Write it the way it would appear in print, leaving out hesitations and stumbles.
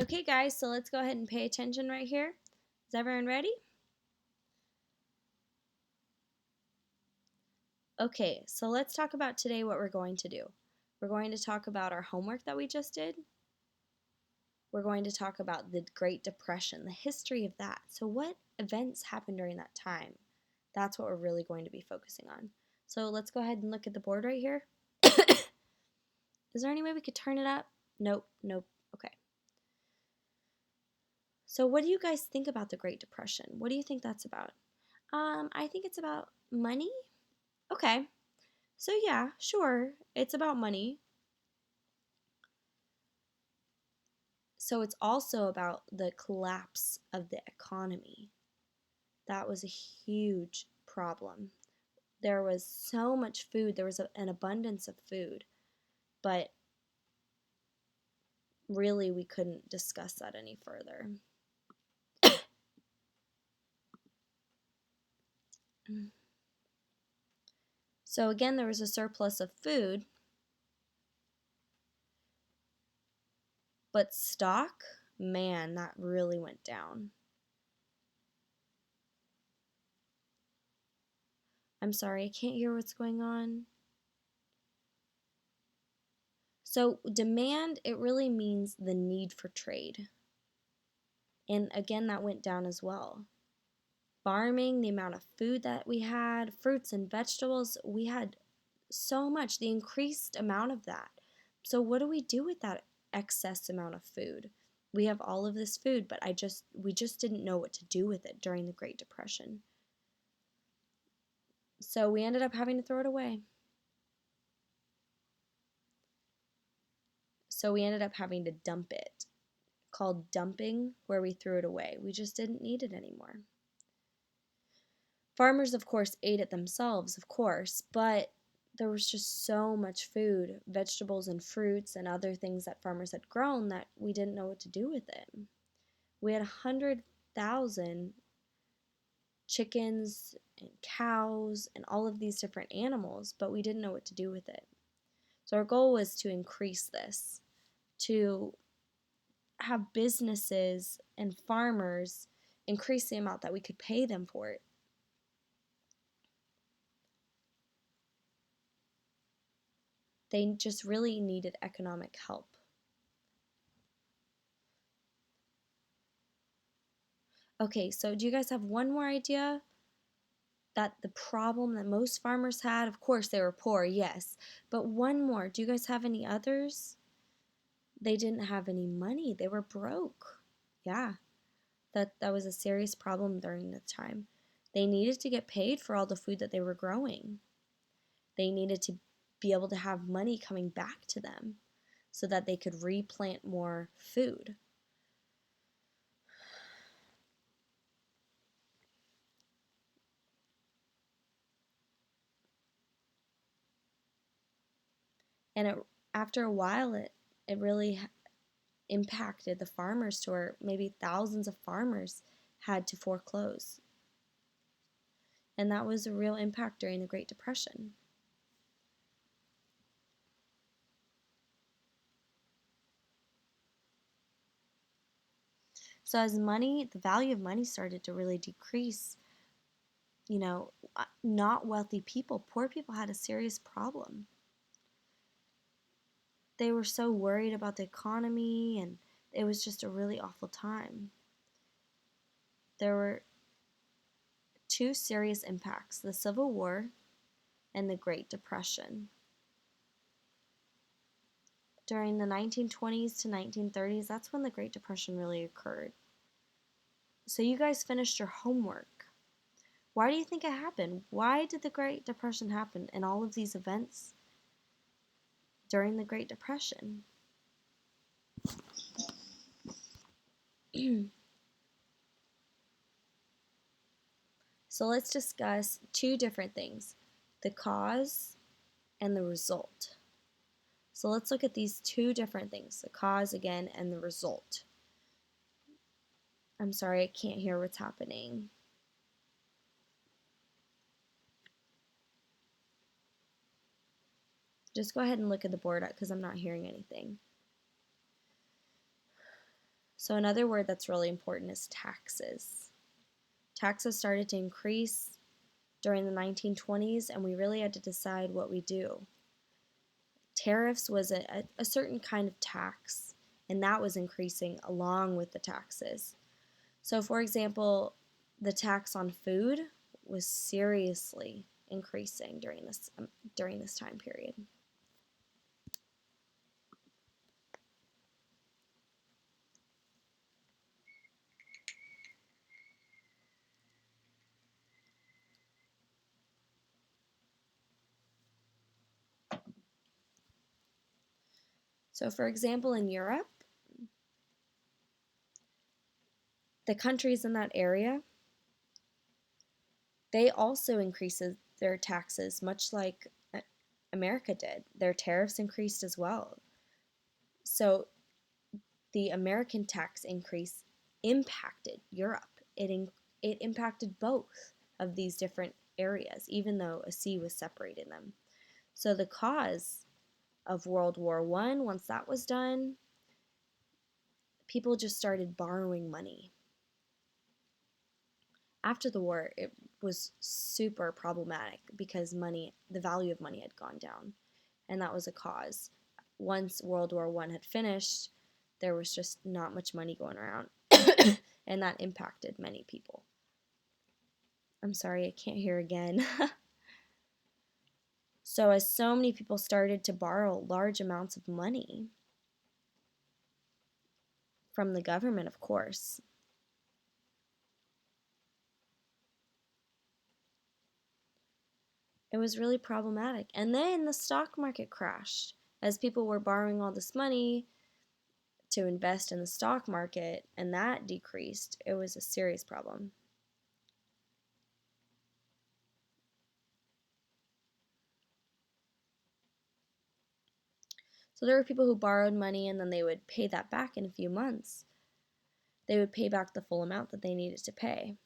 Okay, guys, so let's go ahead and pay attention right here. Is everyone ready? Okay, so let's talk about today what we're going to do. We're going to talk about our homework that we just did. We're going to talk about the Great Depression, the history of that. So what events happened during that time? That's what we're really going to be focusing on. So let's go ahead and look at the board right here. Is there any way we could turn it up? Nope, nope. Okay. So what do you guys think about the Great Depression? What do you think that's about? I think it's about money. Okay. So yeah, sure, it's about money. So it's also about the collapse of the economy. That was a huge problem. There was so much food, there was an abundance of food, but really we couldn't discuss that any further. So again, there was a surplus of food, but stock, man, that really went down. I'm sorry, I can't hear what's going on. So demand, it really means the need for trade. And again, that went down as well. Farming, the amount of food that we had, fruits and vegetables, we had so much, the increased amount of that. So what do we do with that excess amount of food? We have all of this food, but we just didn't know what to do with it during the Great Depression. So we ended up having to throw it away. So we ended up having to dump it, called dumping, where we threw it away. We just didn't need it anymore. Farmers, of course, ate it themselves, of course, but there was just so much food, vegetables and fruits and other things that farmers had grown that we didn't know what to do with it. We had 100,000 chickens and cows and all of these different animals, but we didn't know what to do with it. So our goal was to increase this, to have businesses and farmers increase the amount that we could pay them for it. They just really needed economic help. Okay, so do you guys have one more idea? That the problem that most farmers had, of course they were poor, yes, but one more. Do you guys have any others? They didn't have any money. They were broke. Yeah, that was a serious problem during the time. They needed to get paid for all the food that they were growing. They needed to be able to have money coming back to them so that they could replant more food. And after a while, it really impacted the farmers to where maybe thousands of farmers had to foreclose. And that was a real impact during the Great Depression. So as money, the value of money started to really decrease, not wealthy people, poor people had a serious problem. They were so worried about the economy, and it was just a really awful time. There were two serious impacts: the Civil War and the Great Depression. During the 1920s to 1930s, that's when the Great Depression really occurred. So you guys finished your homework. Why do you think it happened? Why did the Great Depression happen and all of these events during the Great Depression? So let's discuss two different things, the cause and the result. So let's look at these two different things, the cause again and the result. I'm sorry, I can't hear what's happening. Just go ahead and look at the board because I'm not hearing anything. So another word that's really important is taxes. Taxes started to increase during the 1920s, and we really had to decide what we do. Tariffs was a certain kind of tax, and that was increasing along with the taxes. So for example, the tax on food was seriously increasing during this time period. So for example, in Europe, the countries in that area, they also increased their taxes much like America did. Their tariffs increased as well. So the American tax increase impacted Europe. It impacted both of these different areas, even though a sea was separating them. So the cause of World War I, once that was done, people just started borrowing money. After the war, it was super problematic because the value of money had gone down, and that was a cause. Once World War I had finished, there was just not much money going around, and that impacted many people. I'm sorry, I can't hear again. So as so many people started to borrow large amounts of money from the government, of course, it was really problematic. And then the stock market crashed. As people were borrowing all this money to invest in the stock market and that decreased, it was a serious problem. So there were people who borrowed money and then they would pay that back in a few months. They would pay back the full amount that they needed to pay.